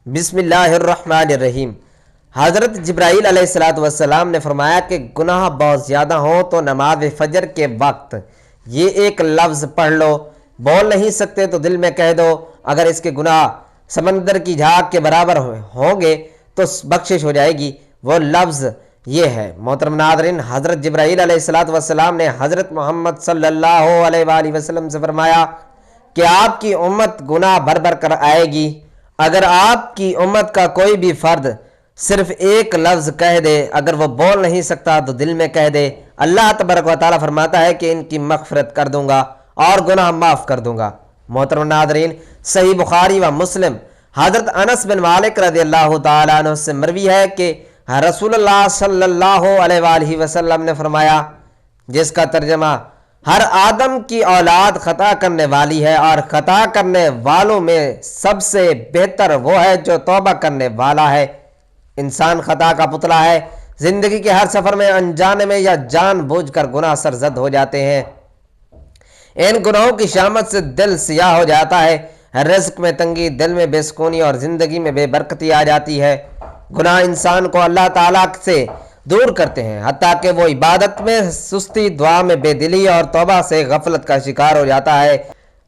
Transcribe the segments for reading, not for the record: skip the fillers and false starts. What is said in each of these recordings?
بسم اللہ الرحمن الرحیم۔ حضرت جبرائیل علیہ السلام نے فرمایا کہ گناہ بہت زیادہ ہوں تو نماز فجر کے وقت یہ ایک لفظ پڑھ لو، بول نہیں سکتے تو دل میں کہہ دو، اگر اس کے گناہ سمندر کی جھاگ کے برابر ہوں گے تو بخشش ہو جائے گی۔ وہ لفظ یہ ہے۔ محترم ناظرین، حضرت جبرائیل علیہ السلام نے حضرت محمد صلی اللہ علیہ وآلہ وسلم سے فرمایا کہ آپ کی امت گناہ بھر بھر کر آئے گی۔ اگر آپ کی امت کا کوئی بھی فرد صرف ایک لفظ کہہ دے، اگر وہ بول نہیں سکتا تو دل میں کہہ دے، اللہ تبارک و تعالیٰ فرماتا ہے کہ ان کی مغفرت کر دوں گا اور گناہ معاف کر دوں گا۔ محترم ناظرین، صحیح بخاری و مسلم حضرت انس بن مالک رضی اللہ تعالیٰ عنہ سے مروی ہے کہ رسول اللہ صلی اللہ علیہ وآلہ وسلم نے فرمایا، جس کا ترجمہ ہر آدم کی اولاد خطا کرنے والی ہے اور خطا کرنے والوں میں سب سے بہتر وہ ہے جو توبہ کرنے والا ہے۔ انسان خطا کا پتلا ہے، زندگی کے ہر سفر میں انجانے میں یا جان بوجھ کر گناہ سرزد ہو جاتے ہیں۔ ان گناہوں کی شامت سے دل سیاہ ہو جاتا ہے، رزق میں تنگی، دل میں بے سکونی اور زندگی میں بے برکتی آ جاتی ہے۔ گناہ انسان کو اللہ تعالیٰ سے دور کرتے ہیں، حتیٰ کہ وہ عبادت میں سستی، دعا میں بے دلی اور توبہ سے غفلت کا شکار ہو جاتا ہے۔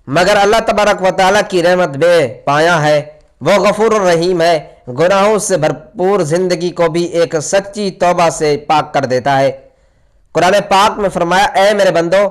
مگر اللہ تبارک و تعالیٰ کی رحمت بے پایاں ہے، وہ غفور الرحیم ہے، گناہوں سے بھرپور زندگی کو بھی ایک سچی توبہ سے پاک کر دیتا ہے۔ قرآن پاک میں فرمایا، اے میرے بندو،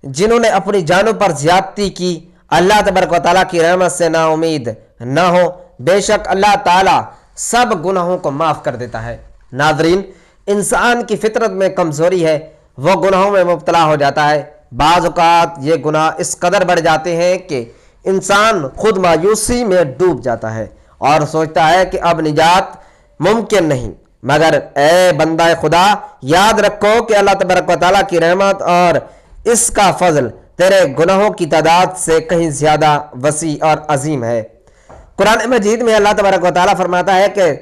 جنہوں نے اپنی جانوں پر زیادتی کی، اللہ تبارک و تعالیٰ کی رحمت سے نا امید نہ ہو، بے شک اللہ تعالیٰ سب گناہوں کو معاف کر دیتا ہے۔ ناظرین، انسان کی فطرت میں کمزوری ہے، وہ گناہوں میں مبتلا ہو جاتا ہے۔ بعض اوقات یہ گناہ اس قدر بڑھ جاتے ہیں کہ انسان خود مایوسی میں ڈوب جاتا ہے اور سوچتا ہے کہ اب نجات ممکن نہیں۔ مگر اے بندہ خدا، یاد رکھو کہ اللہ تبارک و تعالیٰ کی رحمت اور اس کا فضل تیرے گناہوں کی تعداد سے کہیں زیادہ وسیع اور عظیم ہے۔ قرآن مجید میں اللہ تبارک و تعالیٰ فرماتا ہے کہ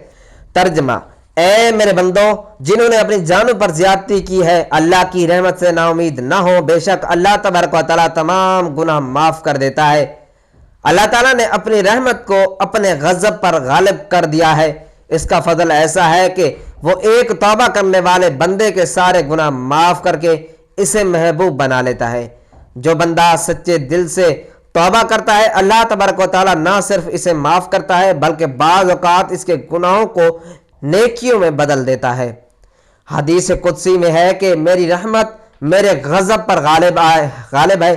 ترجمہ، اے میرے بندو، جنہوں نے اپنی جانوں پر زیادتی کی ہے، اللہ کی رحمت سے نا امید نہ ہو، بے شک اللہ تبارک و تعالیٰ تمام گناہ معاف کر دیتا ہے۔ اللہ تعالیٰ نے اپنی رحمت کو اپنے غضب پر غالب کر دیا ہے۔ اس کا فضل ایسا ہے کہ وہ ایک توبہ کرنے والے بندے کے سارے گناہ معاف کر کے اسے محبوب بنا لیتا ہے۔ جو بندہ سچے دل سے توبہ کرتا ہے، اللہ تبارک و تعالیٰ نہ صرف اسے معاف کرتا ہے بلکہ بعض اوقات اس کے گناہوں کو نیکیوں میں بدل دیتا ہے۔ حدیث قدسی میں ہے کہ میری رحمت میرے غضب پر غالب ہے۔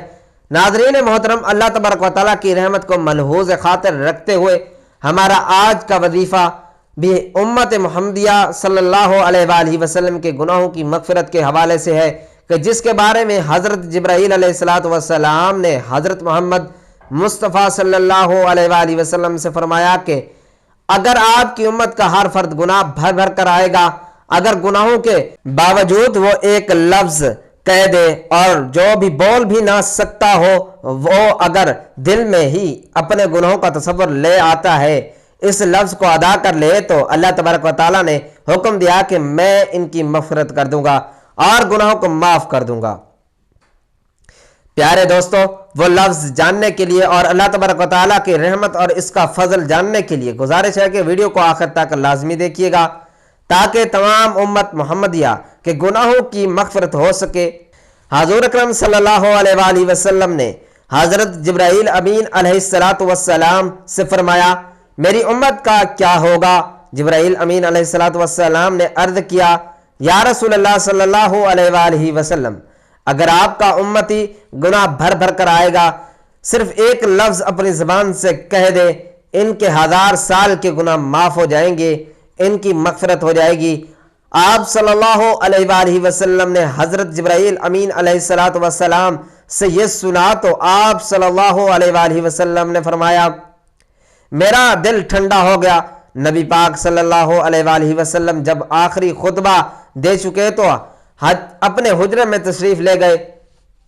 ناظرین محترم، اللہ تبارک و تعالیٰ کی رحمت کو ملحوظ خاطر رکھتے ہوئے ہمارا آج کا وظیفہ بھی امت محمدیہ صلی اللہ علیہ وآلہ وسلم کے گناہوں کی مغفرت کے حوالے سے ہے کہ جس کے بارے میں حضرت جبرائیل علیہ السلام نے حضرت محمد مصطفیٰ صلی اللہ علیہ وآلہ وسلم سے فرمایا کہ اگر آپ کی امت کا ہر فرد گناہ بھر بھر کر آئے گا، اگر گناہوں کے باوجود وہ ایک لفظ کہہ دے اور جو بھی بول بھی نہ سکتا ہو، وہ اگر دل میں ہی اپنے گناہوں کا تصور لے آتا ہے، اس لفظ کو ادا کر لے، تو اللہ تبارک و تعالیٰ نے حکم دیا کہ میں ان کی مغفرت کر دوں گا اور گناہوں کو معاف کر دوں گا۔ پیارے دوستو، وہ لفظ جاننے کے لیے اور اللہ تبارک و تعالیٰ کی رحمت اور اس کا فضل جاننے کے لیے گزارش ہے کہ ویڈیو کو آخر تک لازمی دیکھیے گا تاکہ تمام امت محمدیہ کے گناہوں کی مغفرت ہو سکے۔ حضور اکرم صلی اللہ علیہ وآلہ وسلم نے حضرت جبرائیل امین علیہ السلام سے فرمایا، میری امت کا کیا ہوگا؟ جبرائیل امین علیہ السلام نے عرض کیا، یا رسول اللہ صلی اللہ علیہ وآلہ وسلم، اگر آپ کا امتی گناہ بھر بھر کر آئے گا، صرف ایک لفظ اپنی زبان سے کہہ دے، ان کے 1000 سال کے گناہ معاف ہو جائیں گے، ان کی مغفرت ہو جائے گی۔ آپ صلی اللہ علیہ وآلہ وسلم نے حضرت جبرائیل امین علیہ السلام سے یہ سنا تو آپ صلی اللہ علیہ وآلہ وسلم نے فرمایا، میرا دل ٹھنڈا ہو گیا۔ نبی پاک صلی اللہ علیہ وآلہ وسلم جب آخری خطبہ دے چکے تو اپنے حجرے میں تشریف لے گئے۔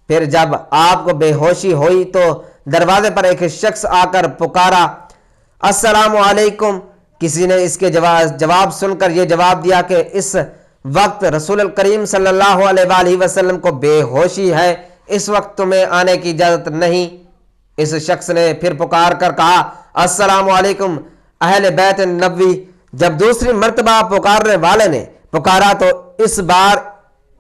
پھر جب آپ کو بے ہوشی ہوئی تو دروازے پر ایک شخص آ کر پکارا، السلام علیکم۔ کسی نے اس کے جواب سن کر یہ جواب دیا کہ اس وقت رسول کریم صلی اللہ علیہ وآلہ وسلم کو بے ہوشی ہے، اس وقت تمہیں آنے کی اجازت نہیں۔ اس شخص نے پھر پکار کر کہا، السلام علیکم، اہل بیت نبوی جب دوسری مرتبہ پکارنے والے نے پکارا تو اس بار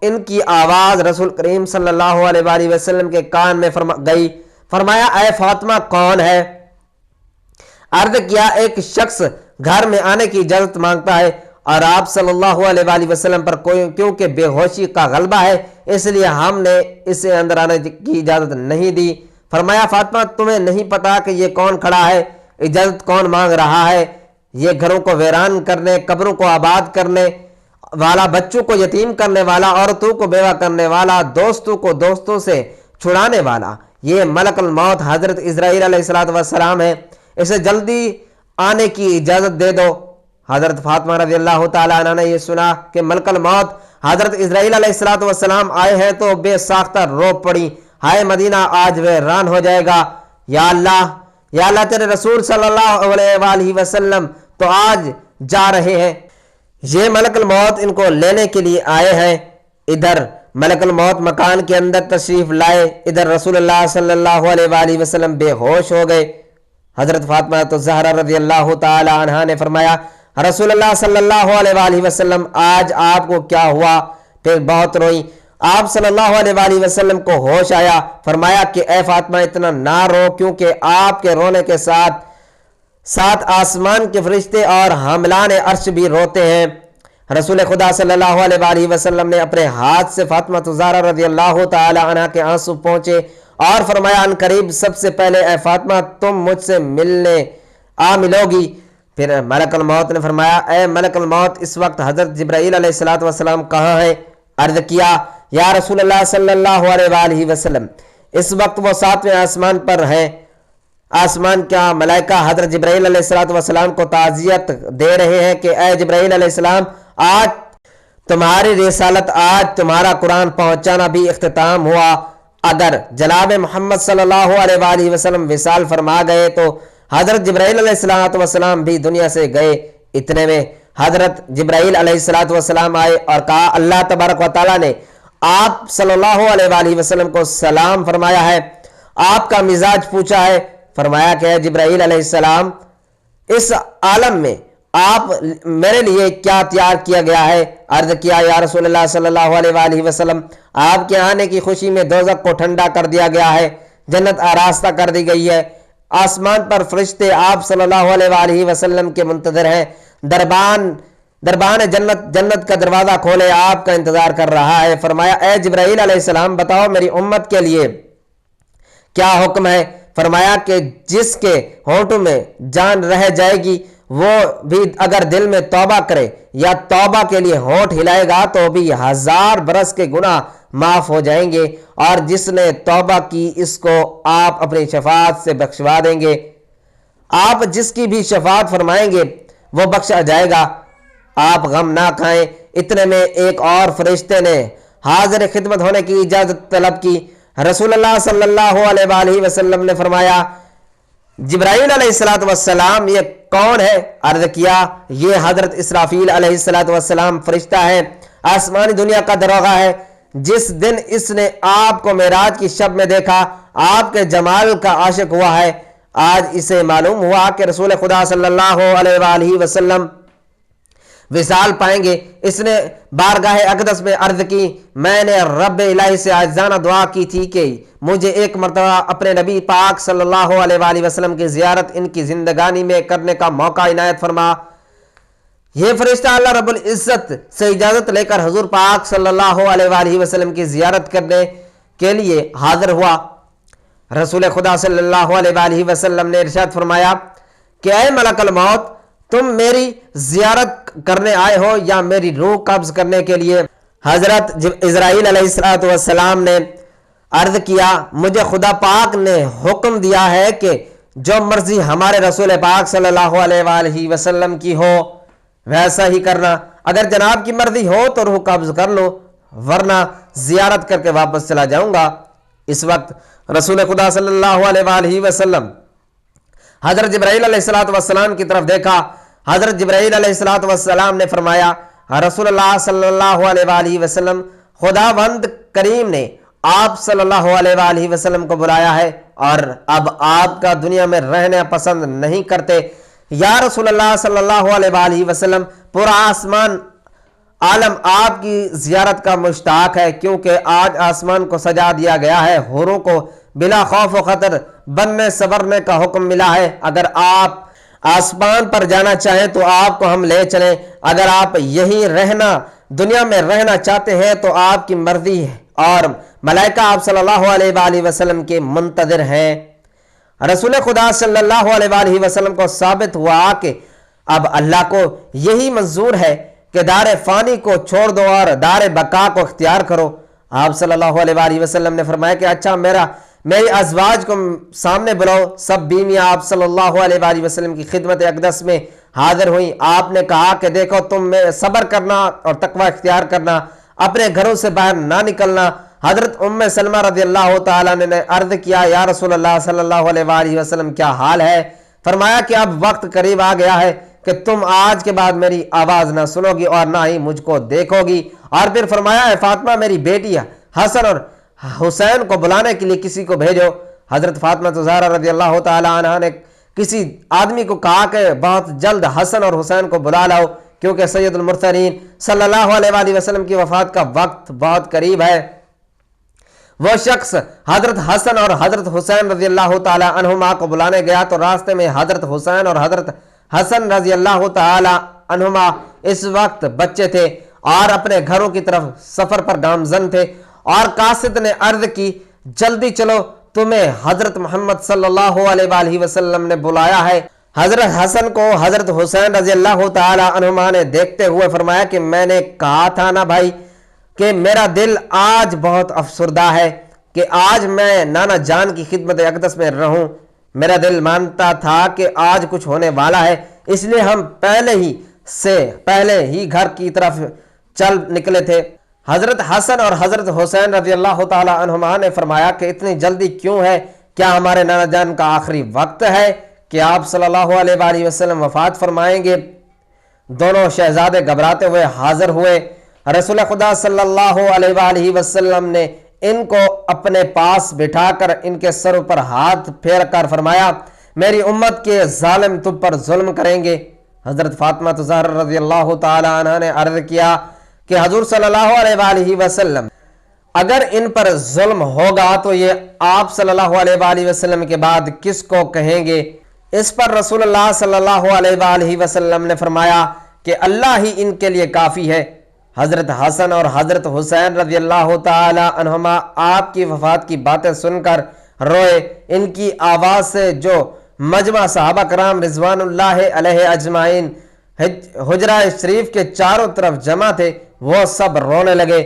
ان کی آواز رسول کریم صلی اللہ علیہ وآلہ وسلم کے کان میں گئی. فرمایا اے فاطمہ کون ہے؟ عرض کیا ایک شخص گھر میں آنے کی اجازت مانگتا ہے اور آپ صلی اللہ علیہ وآلہ وسلم پر کیونکہ بے ہوشی کا غلبہ ہے اس لیے ہم نے اسے اندر آنے کی اجازت نہیں دی. فرمایا فاطمہ تمہیں نہیں پتا کہ یہ کون کھڑا ہے؟ اجازت کون مانگ رہا ہے؟ یہ گھروں کو ویران کرنے، قبروں کو آباد کرنے والا، بچوں کو یتیم کرنے والا، عورتوں کو بیوہ کرنے والا، دوستوں کو دوستوں سے چھڑانے والا، یہ ملک الموت حضرت اسرائیل علیہ السلام ہے، اسے جلدی آنے کی اجازت دے دو. حضرت فاطمہ رضی اللہ تعالیٰ عنہ نے یہ سنا کہ ملک الموت حضرت اسرائیل علیہ السلام آئے ہیں تو بے ساختہ رو پڑی، ہائے مدینہ آج ویران ہو جائے گا. یا اللہ تیرے رسول صلی اللہ علیہ وآلہ وسلم تو آج جا رہے ہیں، یہ ملک الموت ان کو لینے کے لیے آئے ہیں. ادھر ملک الموت مکان کے اندر تشریف لائے، ادھر رسول اللہ صلی اللہ علیہ وآلہ وسلم بے ہوش ہو گئے. حضرت فاطمہ تو زہرا رضی اللہ تعالی عنہا نے فرمایا رسول اللہ صلی اللہ علیہ وآلہ وسلم آج آپ کو کیا ہوا؟ پھر بہت روئی. آپ صلی اللہ علیہ وآلہ وسلم کو ہوش آیا. فرمایا کہ اے فاطمہ اتنا نہ رو، کیونکہ آپ کے رونے کے ساتھ آسمان کے فرشتے اور حاملان عرش بھی روتے ہیں. رسول خدا صلی اللہ علیہ وآلہ وسلم نے اپنے ہاتھ سے فاطمہ زہرا رضی اللہ تعالی عنہ کے آنسو پہنچے اور فرمایا ان قریب سب سے پہلے اے فاطمہ تم مجھ سے ملو گی. پھر ملک الموت نے فرمایا اے ملک الموت اس وقت حضرت جبرائیل علیہ السلام کہاں ہیں؟ عرض کیا یا رسول اللہ صلی اللہ علیہ وآلہ وسلم اس وقت وہ 7ویں آسمان پر ہیں. آسمان کا ملائکہ حضرت جبرائیل علیہ السلام کو تعزیت دے رہے ہیں کہ اے جبرائیل علیہ السلام آج تمہاری رسالت، آج تمہارا قرآن پہنچانا بھی اختتام ہوا. اگر جناب محمد صلی اللہ علیہ وآلہ وسلم وصال فرما گئے تو حضرت جبرائیل علیہ السلام بھی دنیا سے گئے. اتنے میں حضرت جبرائیل علیہ السلام آئے اور کہا اللہ تبارک و تعالیٰ نے آپ صلی اللہ علیہ وآلہ وسلم کو سلام فرمایا ہے، آپ کا مزاج پوچھا ہے. فرمایا کہ اے جبرائیل علیہ السلام اس عالم میں آپ میرے لیے کیا تیار کیا گیا ہے؟ عرض کیا یا رسول اللہ صلی اللہ علیہ وآلہ وسلم آپ کے آنے کی خوشی میں دوزخ کو ٹھنڈا کر دیا گیا ہے، جنت آراستہ کر دی گئی ہے، آسمان پر فرشتے آپ صلی اللہ علیہ وآلہ وسلم کے منتظر ہیں، دربان جنت کا دروازہ کھولے آپ کا انتظار کر رہا ہے. فرمایا اے جبرائیل علیہ السلام بتاؤ میری امت کے لیے کیا حکم ہے؟ فرمایا کہ جس کے ہونٹوں میں جان رہ جائے گی وہ بھی اگر دل میں توبہ کرے یا توبہ کے لیے ہونٹ ہلائے گا تو بھی 1000 برس کے گناہ معاف ہو جائیں گے، اور جس نے توبہ کی اس کو آپ اپنی شفاعت سے بخشوا دیں گے. آپ جس کی بھی شفاعت فرمائیں گے وہ بخشا جائے گا، آپ غم نہ کھائیں. اتنے میں ایک اور فرشتے نے حاضر خدمت ہونے کی اجازت طلب کی. رسول اللہ صلی اللہ علیہ وآلہ وسلم نے فرمایا جبرائیل علیہ السلام یہ کون ہے؟ عرض کیا یہ حضرت اسرافیل علیہ السلام فرشتہ ہے، آسمانی دنیا کا دروغہ ہے. جس دن اس نے آپ کو معراج کی شب میں دیکھا آپ کے جمال کا عاشق ہوا ہے. آج اسے معلوم ہوا کہ رسول خدا صلی اللہ علیہ وآلہ وسلم وصال پائیں گے. اس نے بارگاہ اقدس میں عرض کی میں نے رب الہی سے عاجزانہ دعا کی تھی کہ مجھے ایک مرتبہ اپنے نبی پاک صلی اللہ علیہ وآلہ وسلم کی زیارت ان کی زندگانی میں کرنے کا موقع عنایت فرما. یہ فرشتہ اللہ رب العزت سے اجازت لے کر حضور پاک صلی اللہ علیہ وآلہ وسلم کی زیارت کرنے کے لیے حاضر ہوا. رسول خدا صلی اللہ علیہ وآلہ وسلم نے ارشاد فرمایا کہ اے ملک الموت تم میری زیارت کرنے آئے ہو یا میری روح قبض کرنے کے لیے؟ حضرت اسرائیل علیہ السلام نے عرض کیا مجھے خدا پاک نے حکم دیا ہے کہ جو مرضی ہمارے رسول پاک صلی اللہ علیہ وآلہ وسلم کی ہو ویسا ہی کرنا. اگر جناب کی مرضی ہو تو روح قبض کر لو ورنہ زیارت کر کے واپس چلا جاؤں گا. اس وقت رسول خدا صلی اللہ علیہ وآلہ وسلم حضرت جبرائیل علیہ السلام کی طرف دیکھا. حضرت جبرائیل علیہ السلام نے فرمایا رسول اللہ صلی اللہ علیہ وآلہ وسلم خداوند کریم نے آپ صلی اللہ علیہ وآلہ وسلم کو بلایا ہے اور اب آپ کا دنیا میں رہنا پسند نہیں کرتے. یا رسول اللہ صلی اللہ علیہ وآلہ وسلم پورا آسمان عالم آپ کی زیارت کا مشتاق ہے، کیونکہ آج آسمان کو سجا دیا گیا ہے، حوروں کو بلا خوف و خطر بننے سبرنے کا حکم ملا ہے۔ اگر آپ آسمان پر جانا چاہیں تو آپ کو ہم لے چلیں، اگر آپ یہی رہنا دنیا میں رہنا چاہتے ہیں تو آپ کی مرضی ہے، اور ملائکہ آپ صلی اللہ علیہ وآلہ وسلم کے منتظر ہیں۔ رسول خدا صلی اللہ علیہ وآلہ وسلم کو ثابت ہوا کہ اب اللہ کو یہی منظور ہے کہ دار فانی کو چھوڑ دو اور دار بقا کو اختیار کرو۔ آپ صلی اللہ علیہ وآلہ وسلم نے فرمایا کہ اچھا میری ازواج کو سامنے بلاؤ۔ سب بیویاں آپ صلی اللہ علیہ وآلہ وسلم کی خدمت اقدس میں حاضر ہوئیں۔ آپ نے کہا کہ دیکھو تم میں صبر کرنا اور تقوی اختیار کرنا، اپنے گھروں سے باہر نہ نکلنا۔ حضرت ام سلمہ رضی اللہ تعالیٰ نے عرض کیا یا رسول اللہ صلی اللہ علیہ وآلہ وسلم کیا حال ہے؟ فرمایا کہ اب وقت قریب آ گیا ہے کہ تم آج کے بعد میری آواز نہ سنو گی اور نہ ہی مجھ کو دیکھو گی۔ اور پھر فرمایا ہے فاطمہ میری بیٹی حسن اور حسین کو بلانے کے لیے کسی کو بھیجو۔ حضرت فاطمہ زہرا رضی اللہ تعالیٰ عنہ نے کسی آدمی کو کہا کہ بہت جلد حسن اور حسین کو بلا لاؤ، کیونکہ سید المرسلین صلی اللہ علیہ وآلہ وسلم کی وفات کا وقت بہت قریب ہے۔ وہ شخص حضرت حسن اور حضرت حسین رضی اللہ تعالیٰ عنہما کو بلانے گیا تو راستے میں حضرت حسین اور حضرت حسن رضی اللہ تعالیٰ عنہما اس وقت بچے تھے اور اپنے گھروں کی طرف سفر پر گامزن تھے، اور قاصد نے عرض کی جلدی چلو تمہیں حضرت محمد صلی اللہ علیہ وآلہ وسلم نے بلایا ہے۔ حضرت حسن کو حضرت حسین رضی اللہ تعالیٰ عنہما نے دیکھتے ہوئے فرمایا کہ میں نے کہا تھا نا بھائی کہ میرا دل آج بہت افسردہ ہے کہ آج میں نانا جان کی خدمت اقدس میں رہوں۔ میرا دل مانتا تھا کہ آج کچھ ہونے والا ہے، اس لیے ہم پہلے ہی گھر کی طرف چل نکلے تھے۔ حضرت حسن اور حضرت حسین رضی اللہ تعالیٰ عنہما نے فرمایا کہ اتنی جلدی کیوں ہے؟ کیا ہمارے نانا جان کا آخری وقت ہے کہ آپ صلی اللہ علیہ وآلہ وسلم وفات فرمائیں گے؟ دونوں شہزادے گھبراتے ہوئے حاضر ہوئے۔ رسول خدا صلی اللہ علیہ وآلہ وسلم نے ان کو اپنے پاس بٹھا کر ان کے سروں پر ہاتھ پھیر کر فرمایا میری امت کے ظالم تم پر ظلم کریں گے۔ حضرت فاطمہ زہرا رضی اللہ تعالی عنہ نے عرض کیا کہ حضور صلی اللہ علیہ وآلہ وسلم اگر ان پر ظلم ہوگا تو یہ آپ صلی اللہ علیہ وآلہ وسلم کے بعد کس کو کہیں گے؟ اس پر رسول اللہ صلی اللہ علیہ وآلہ وسلم نے فرمایا کہ اللہ ہی ان کے لیے کافی ہے۔ حضرت حسن اور حضرت حسین رضی اللہ تعالی عنہما آپ کی وفات کی باتیں سن کر روئے۔ ان کی آواز سے جو مجمع صحابہ کرام رضوان اللہ علیہ اجمعین حجرہ شریف کے چاروں طرف جمع تھے وہ سب رونے لگے۔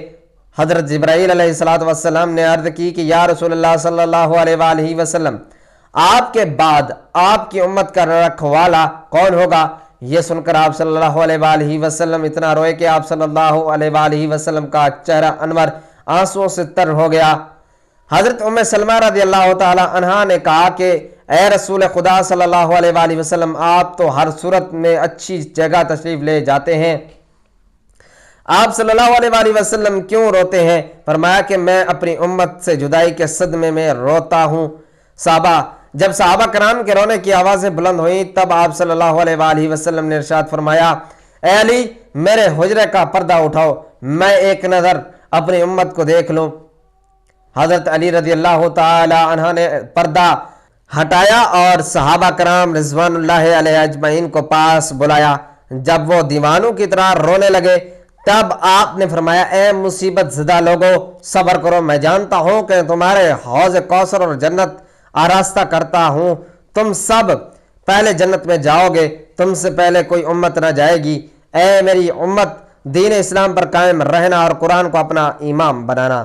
حضرت جبرائیل علیہ السلام نے عرض کی کہ یا رسول اللہ صلی اللہ علیہ وآلہ وسلم آپ کے بعد آپ کی امت کا رکھوالا کون ہوگا؟ یہ سن کر آپ صلی اللہ علیہ وآلہ وسلم اتنا روئے کہ آپ صلی اللہ علیہ وآلہ وسلم کا چہرہ انور آنسوؤں سے تر ہو گیا۔ حضرت ام سلمہ رضی اللہ تعالی عنہا نے کہا کہ اے رسول خدا صلی اللہ علیہ وآلہ وسلم آپ تو ہر صورت میں اچھی جگہ تشریف لے جاتے ہیں، آپ صلی اللہ علیہ وآلہ وسلم کیوں روتے ہیں؟ فرمایا کہ میں اپنی امت سے جدائی کے صدمے میں روتا ہوں۔ جب صحابہ کرام کے رونے کی آوازیں بلند ہوئیں تب آپ صلی اللہ علیہ وآلہ وسلم نے ارشاد فرمایا اے علی میرے حجرے کا پردہ اٹھاؤ، میں ایک نظر اپنی امت کو دیکھ لوں۔ حضرت علی رضی اللہ تعالی عنہ نے پردہ ہٹایا اور صحابہ کرام رضوان اللہ علیہ اجمعین کو پاس بلایا۔ جب وہ دیوانوں کی طرح رونے لگے تب آپ نے فرمایا اے مصیبت زدہ لوگو صبر کرو، میں جانتا ہوں کہ تمہارے حوض کوثر اور جنت آراستہ کرتا ہوں، تم سب پہلے جنت میں جاؤ گے، تم سے پہلے کوئی امت نہ جائے گی۔ اے میری امت دین اسلام پر قائم رہنا اور قرآن کو اپنا امام بنانا۔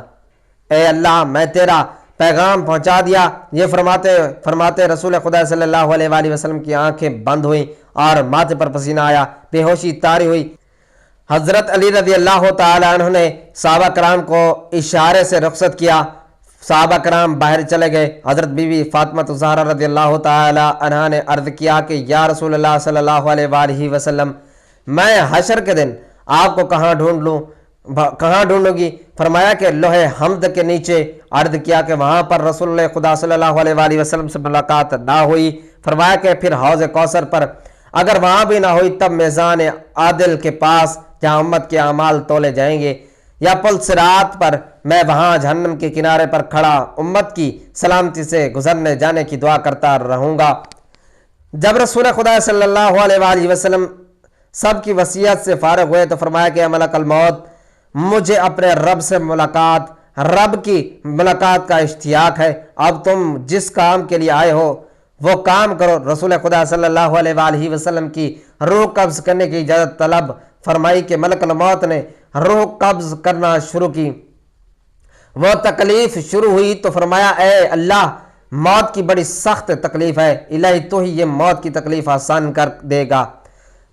اے اللہ میں تیرا پیغام پہنچا دیا۔ یہ فرماتے رسول خدا صلی اللہ علیہ وآلہ وسلم کی آنکھیں بند ہوئیں اور ماتھے پر پسینہ آیا، بے ہوشی طاری ہوئی۔ حضرت علی رضی اللہ تعالی عنہ نے صحابہ کرام کو اشارے سے رخصت کیا، صحابہ کرام باہر چلے گئے۔ حضرت بی بی فاطمہ زہرا رضی اللہ تعالی عنہ نے عرض کیا کہ یا رسول اللہ صلی اللہ علیہ وآلہ وسلم میں حشر کے دن آپ کو کہاں ڈھونڈوں گی؟ فرمایا کہ لوح حمد کے نیچے۔ عرض کیا کہ وہاں پر رسول اللہ خدا صلی اللہ علیہ وآلہ وسلم سے ملاقات نہ ہوئی۔ فرمایا کہ پھر حوض کوثر پر اگر وہاں بھی نہ ہوئی تب میزان عادل کے پاس جہاں امت کے اعمال تولے جائیں گے، یا پل صراط پر میں وہاں جہنم کے کنارے پر کھڑا امت کی سلامتی سے گزرنے جانے کی دعا کرتا رہوں گا۔ جب رسول خدا صلی اللہ علیہ وآلہ وسلم سب کی وصیت سے فارغ ہوئے تو فرمایا کہ ملک الموت، مجھے اپنے رب سے رب کی ملاقات کا اشتیاق ہے، اب تم جس کام کے لیے آئے ہو وہ کام کرو۔ رسول خدا صلی اللہ علیہ وآلہ وسلم کی روح قبض کرنے کی اجازت طلب فرمائی کہ ملک الموت نے روح قبض کرنا شروع کی۔ وہ تکلیف شروع ہوئی تو فرمایا اے اللہ، موت کی بڑی سخت تکلیف ہے، الہی تو ہی یہ موت کی تکلیف آسان کر دے گا۔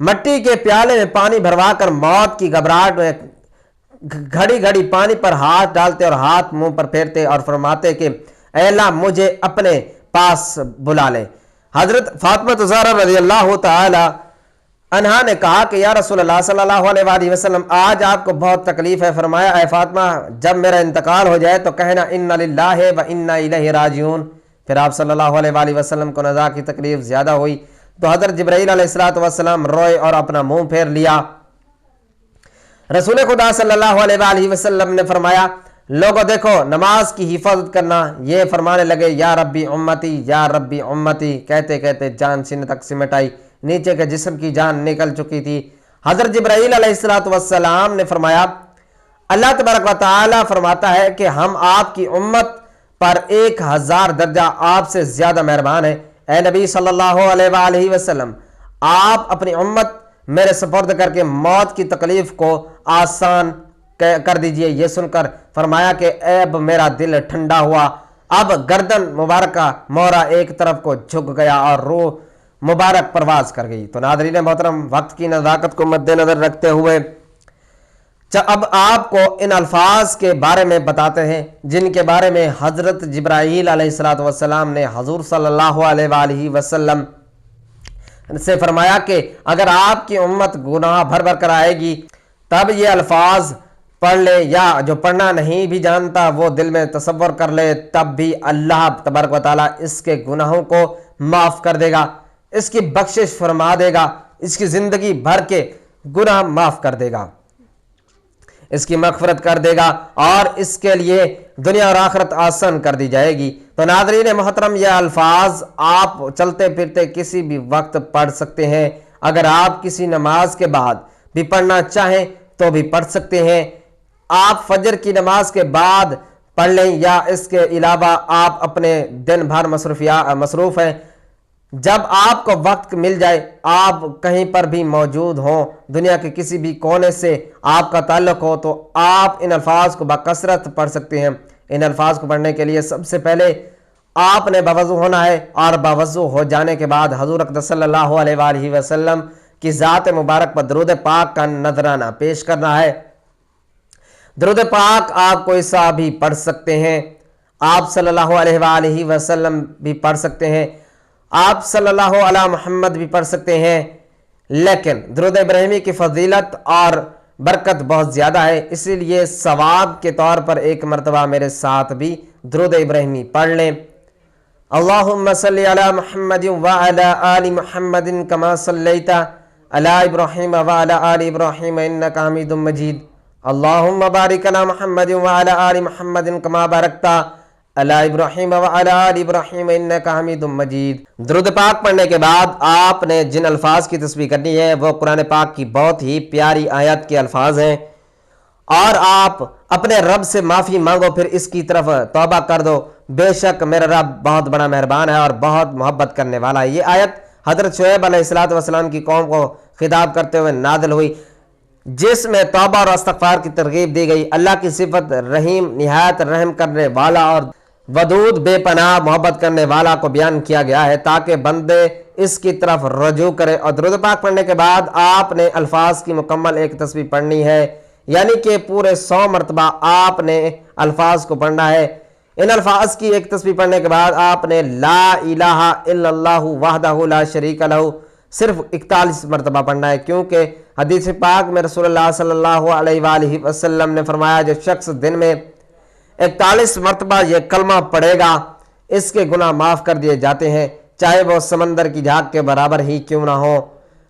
مٹی کے پیالے میں پانی بھروا کر موت کی گھبراہٹ میں گھڑی گھڑی پانی پر ہاتھ ڈالتے اور ہاتھ منہ پر پھیرتے اور فرماتے کہ اے اللہ مجھے اپنے پاس بلا لے۔ حضرت فاطمہ زہرا رضی اللہ تعالی عنہا نے کہا کہ یا رسول اللہ صلی اللہ علیہ وآلہ وسلم، آج آپ کو بہت تکلیف ہے۔ فرمایا اے فاطمہ، جب میرا انتقال ہو جائے تو کہنا انا للہ و انا الیہ راجعون۔ پھر آپ صلی اللہ علیہ وآلہ وسلم کو نزا کی تکلیف زیادہ ہوئی تو حضرت جبرائیل علیہ السلام روئے اور اپنا منہ پھیر لیا۔ رسول خدا صلی اللہ علیہ وآلہ وسلم نے فرمایا لوگوں دیکھو، نماز کی حفاظت کرنا۔ یہ فرمانے لگے یا ربی امتی یا ربی امتی، کہتے کہتے جان سینے تک سمٹ آئی، نیچے کے جسم کی جان نکل چکی تھی۔ حضرت جبرائیل علیہ السلام نے فرمایا اللہ تبارک و تعالی فرماتا ہے کہ ہم آپ کی امت پر 1000 درجہ آپ سے زیادہ مہربان ہیں۔ اے نبی صلی اللہ علیہ وآلہ وسلم، آپ اپنی امت میرے سپرد کر کے موت کی تکلیف کو آسان کر دیجئے۔ یہ سن کر فرمایا کہ اب میرا دل ٹھنڈا ہوا، اب گردن مبارکہ مورا ایک طرف کو جھک گیا اور روح مبارک پرواز کر گئی۔ تو ناظرین محترم، وقت کی نزاکت کو مد نظر رکھتے ہوئے اب آپ کو ان الفاظ کے بارے میں بتاتے ہیں جن کے بارے میں حضرت جبرائیل علیہ السلام نے حضور صلی اللہ علیہ وآلہ وسلم سے فرمایا کہ اگر آپ کی امت گناہ بھر بھر کر آئے گی تب یہ الفاظ پڑھ لے، یا جو پڑھنا نہیں بھی جانتا وہ دل میں تصور کر لے، تب بھی اللہ تبارک و تعالیٰ اس کے گناہوں کو معاف کر دے گا، اس کی بخشش فرما دے گا، اس کی زندگی بھر کے گناہ معاف کر دے گا، اس کی مغفرت کر دے گا اور اس کے لیے دنیا اور آخرت آسان کر دی جائے گی۔ تو ناظرین محترم، یہ الفاظ آپ چلتے پھرتے کسی بھی وقت پڑھ سکتے ہیں۔ اگر آپ کسی نماز کے بعد بھی پڑھنا چاہیں تو بھی پڑھ سکتے ہیں۔ آپ فجر کی نماز کے بعد پڑھ لیں یا اس کے علاوہ آپ اپنے دن بھر مصروف ہیں، جب آپ کو وقت مل جائے، آپ کہیں پر بھی موجود ہوں، دنیا کے کسی بھی کونے سے آپ کا تعلق ہو، تو آپ ان الفاظ کو بکثرت پڑھ سکتے ہیں۔ ان الفاظ کو پڑھنے کے لیے سب سے پہلے آپ نے باوضو ہونا ہے اور باوضو ہو جانے کے بعد حضور اقدس صلی اللہ علیہ وآلہ وسلم کی ذات مبارک پر درود پاک کا نذرانہ پیش کرنا ہے۔ درود پاک آپ کوئی سا بھی پڑھ سکتے ہیں، آپ صلی اللہ علیہ وآلہ وسلم بھی پڑھ سکتے ہیں، آپ صلی اللہ علیہ محمد بھی پڑھ سکتے ہیں، لیکن درود ابراہیمی کی فضیلت اور برکت بہت زیادہ ہے، اسی لیے ثواب کے طور پر ایک مرتبہ میرے ساتھ بھی درود ابراہیمی پڑھ لیں۔ اللہم صلی علی محمد وعلی آل محمد کما صلیت علی ابراہیم وعلی آل ابراہیم انکا حمید مجید۔ اللہم بارک علی محمد وعلی آل محمد کما بارکت علی ابراہیم وعلی آل ابراہیم انکا حمید مجید۔ درود پاک پڑھنے کے بعد آپ نے جن الفاظ کی تسبیح کرنی ہے وہ قرآن پاک کی بہت ہی پیاری آیت کے الفاظ ہیں، اور آپ اپنے رب سے معافی مانگو، پھر اس کی طرف توبہ کر دو، بے شک میرا رب بہت بڑا مہربان ہے اور بہت محبت کرنے والا ہے۔ یہ آیت حضرت شعیب علیہ السلام کی قوم کو خطاب کرتے ہوئے نازل ہوئی، جس میں توبہ اور استغفار کی ترغیب دی گئی۔ اللہ کی صفت رحیم، نہایت رحم کرنے والا اور ودود، بے پناہ محبت کرنے والا کو بیان کیا گیا ہے تاکہ بندے اس کی طرف رجوع کرے۔ اور درود پاک پڑھنے کے بعد آپ نے الفاظ کی مکمل ایک تسبیح پڑھنی ہے، یعنی کہ پورے 100 مرتبہ آپ نے الفاظ کو پڑھنا ہے۔ ان الفاظ کی ایک تسبیح پڑھنے کے بعد آپ نے لا الہ الا اللہ وحدہ لا شریک لہ صرف 41 مرتبہ پڑھنا ہے، کیونکہ حدیث پاک میں رسول اللہ صلی اللہ علیہ وآلہ وسلم نے فرمایا جو شخص دن میں 41 مرتبہ یہ کلمہ پڑھے گا اس کے گناہ معاف کر دیے جاتے ہیں، چاہے وہ سمندر کی جھاگ کے برابر ہی کیوں نہ ہو۔